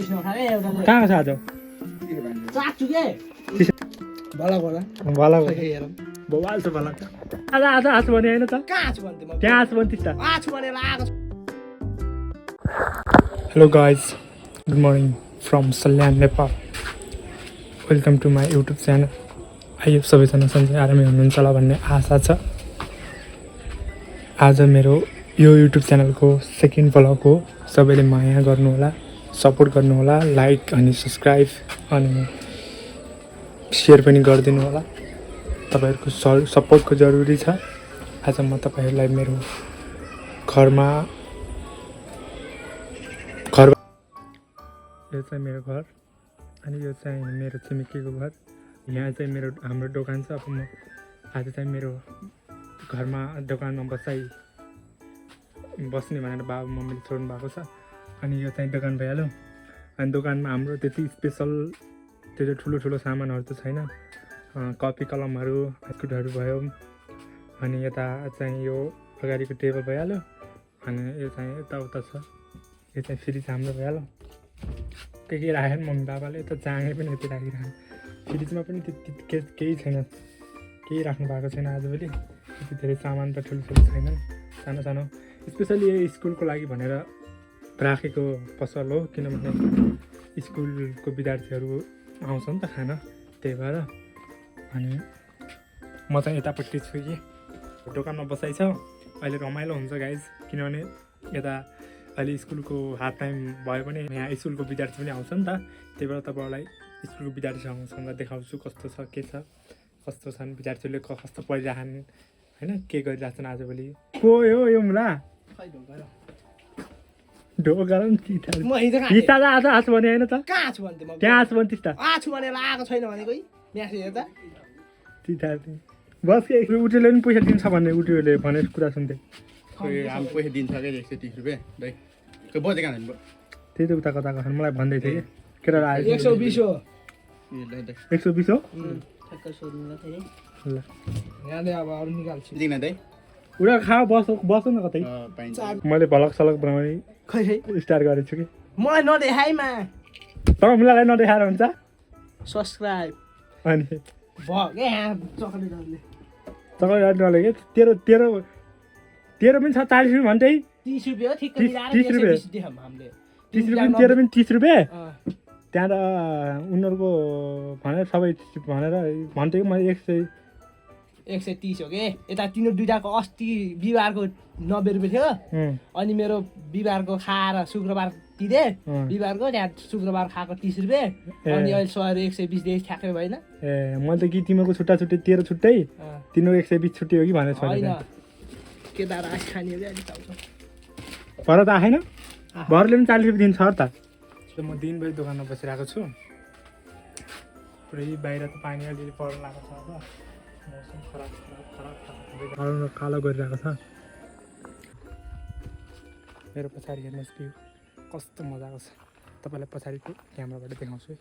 कहाँ छ आज बवाल छ भला आज आज आछु भने होइन त त्यहाँ आछु भने त्यस्ता hello guys good morning from Salyan Nepal welcome to my YouTube channel आइयो सबैजना सन्चै आरामै हुनुहुन्छ होला भन्ने आशा छ। आज मेरो यो युट्युब च्यानलको सेकेन्ड भ्लग हो। सबैले माया गर्नुहोला, सपोर्ट गर्नुहोला, लाइक अनि सब्सक्राइब अनि सेयर पनि गरिदिनु होला। तपाईहरुको सपोर्टको जरुरी छ। आज म तपाईहरुलाई मेरो घरमा यो चाहिँ मेरो घर अनि यो चाहिँ मेरो छिमेकीको घर। यहाँ चाहिँ हाम्रो दोकान छ। अब म आज चाहिँ मेरो घरमा दोकानमा बस्ने भनेर बाबा मम्मीले छोड्नु भएको छ। अनि यो चाहिँ दोकान भइहाल्यो। अनि दोकानमा हाम्रो त्यति स्पेसल त्यो ठुलो सामानहरू त छैन। कपी कलमहरू बिस्कुटहरू भयो। अनि यता चाहिँ यो अगाडिको टेबल भइहाल्यो। अनि यो चाहिँ यताउता छ। यो चाहिँ फ्रिज हाम्रो भइहाल्यो। के राखेन मम्मी बाबाले त चाँगै पनि यति राखिराख्नु। फ्रिजमा पनि त्यति केही छैन, केही राख्नु भएको छैन आजभोलि। त्यति धेरै सामान त ठुलो छैनन्, सानो सानो स्पेसली यो स्कुलको लागि भनेर राखेको पसल हो। किनभने स्कुलको विद्यार्थीहरू आउँछ नि त खान, त्यही भएर। अनि म चाहिँ यतापट्टि छु कि दोकानमा बसाइ छ। अहिले रमाइलो हुन्छ गाइज, किनभने यता अहिले स्कुलको हाफ टाइम भयो भने यहाँ स्कुलको विद्यार्थी पनि आउँछ नि त। त्यही भएर तपाईँहरूलाई स्कुलको विद्यार्थीसँग देखाउँछु कस्तो छ, के छ, कस्तो छन् विद्यार्थीहरूले, कस्तो पढिरहन् होइन, के गरिरहेछन् आजभोलि। को हो यो मुला ढोका आज आछु भने होइन त त्यहाँ आछु भने त्यस्ता बस उटीले पनि पैसा दिन्छ भन्ने उटीहरूले भनेको कुरा सुन्थेँ। पैसा दिन्छ क्या 130 रुपियाँ दाइ बजे कहाँ जानु त्यही त उता कता खानु मलाई भन्दै थियो कि केटा आयो 120 हो 120 हो ल यहाँले अब अरु निकाल्छु दिना दाइ उडा खाऊ बस न कतै। मैले भलक सलक बनाउने खै स्टार्ट गरेको छु कि म नदेखाइमा तपाईँ मुलालाई नदेखाएर हुन्छ सब्स्क्राइब अनि भगे यहाँ चकलेटहरुले चकलेट नले के तेरो पनि छ 40 रुपियाँ भन्दै 30 रुपियाँ हो ठिक्क 30 रुपियाँ देखाम हामीले 30 रुपियाँ तेरो पनि 30 रुपियाँ त्यहाँ त उनीहरूको भनेर सबै भनेर भन्थ्यो कि मैले 130 हो के। यता तिनीहरू दुईटाको अस्ति बिहिबारको 90 रुपियाँ थियो। अनि मेरो बिहिबारको खाएर शुक्रबार तिरे बिहिबारको त्यहाँ शुक्रबार खाएको 30 रुपियाँ। अनि अहिले सवारी 120 देखि ठ्याक्कै भएन। ए मैले त कि तिमीहरूको छुट्टा छुट्टै तेरो छुट्टै तिनीहरू 120 छुट्टी हो कि भनेर होइन केदार आश खाने हो अलिक आउँछ भर त आएन भरले पनि 40 रुपियाँ दिन्छ त। म दिनभरि दोकानमा बसिरहेको छु। पुरै बाहिर त पानी अलिअलि पर्न लागेको छ। अब मौसम खराब कालो गरिरहेको छ। मेरो पछाडि हेर्नुहोस् भ्यू कस्तो मजाको छ। तपाईँलाई पछाडिको क्यामेराबाट देखाउँछु।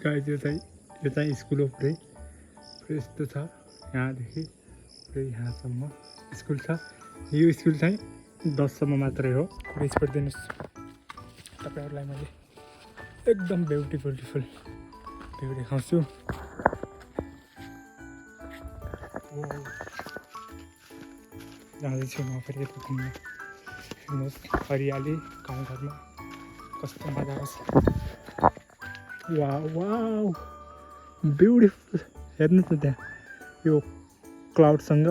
गाइस यो चाहिँ स्कुल हो। पुरै यस्तो छ। यहाँदेखि पुरै यहाँसम्म स्कुल छ। यो स्कुल चाहिँ 10 सम्म मात्रै हो। पुरै स्पोर्ट दिनुहोस् तपाईँहरूलाई मैले एकदम ब्युटिफुल भ्यू देखाउँछु। जाँदैछु म फेरि यता घुम्न। हेर्नुहोस् हरियाली गाउँघरमा कस्तो मजाको छ। वाउ ब्युटिफुल हेर्नुहोस् न त्यहाँ यो क्लाउडसँग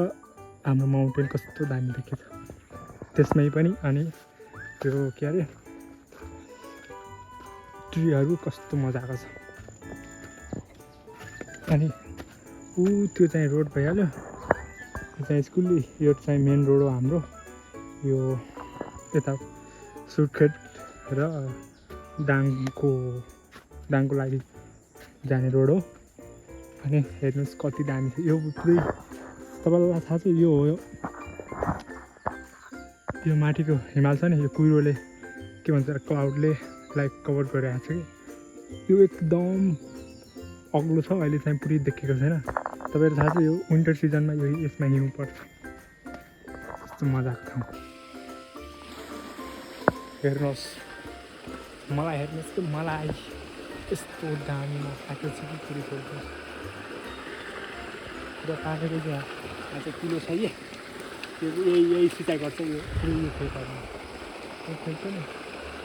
हाम्रो माउन्टेन कस्तो दामी देखेछ त्यसमै पनि। अनि त्यो के अरे ट्रीहरू कस्तो मजाको छ। अनि त्यो चाहिँ रोड भइहाल्यो। यो चाहिँ स्कुल, यो चाहिँ मेन रोड हो हाम्रो। यो यता सुर्खेत र दाङको लागि जाने रोड हो। अनि हेर्नुहोस् कति दामी छ यो पुरै। तपाईँलाई थाहा छ यो हो यो माथिको हिमाल छ नि, यो कुहिरोले के भन्छ क्लाउडले लाइक कभर गरिरहेको छ कि यो एकदम अग्लो छ। अहिले चाहिँ पुरै देखेको छैन। तपाईँहरू थाहा छ यो विन्टर सिजनमा यसमा हिउँ पर्छ। कस्तो मजाको ठाउँ। हेर्नुहोस् मलाई हेर्नुहोस् कि मलाई यस्तो दामीमा पाकेको छ कि पुरै खोल्नुहोस् पुरा पाकेको छ आज किलो छ कि यही सिँचाइ गर्छ यो पुरै खेतहरूमा खेल्छ नि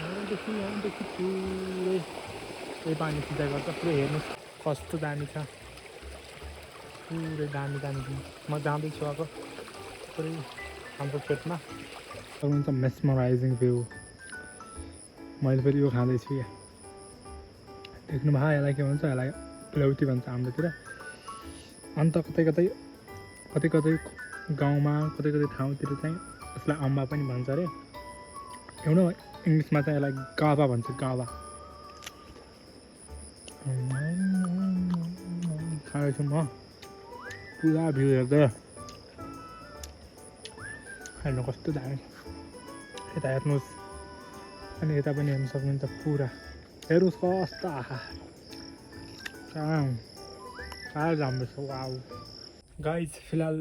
यहाँदेखि पुरै यही पानी सिँचाइ गर्छ पुरै हेर्नुहोस् कस्तो दामी छ पुरै दामी दामी म जाँदैछु अब पुरै हाम्रो खेतमा सक्नुहुन्छ मेस्मराइजिङ भ्यू मैले फेरि यो खाँदैछु क्या देख्नु भयो यसलाई के भन्छ यसलाई लौटी भन्छ हाम्रोतिर अन्त कतै कतै कतै कतै गाउँमा कतै कतै ठाउँतिर चाहिँ यसलाई अम्बा पनि भन्छ अरे एउटा इङ्ग्लिसमा चाहिँ यसलाई गावा भन्छ गावा खाँदैछु म पुरा भ्यू हेर्दै हेर्नु कस्तो दामी यता हेर्नुहोस् अनि यता पनि हेर्नु सक्नुहुन्छ पुरा हेर्नुहोस् कस्तो आहा कहाँ राम्रो छ वाउ गाइज फिलहाल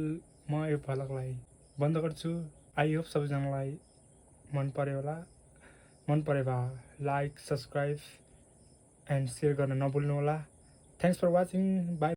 म यो भ्लगलाई बन्द गर्छु आई होप सबैजनालाई मन पऱ्यो होला मन पऱ्यो भए लाइक सब्सक्राइब एन्ड सेयर गर्न नभुल्नु होला थ्याङ्क्स फर वाचिङ बाई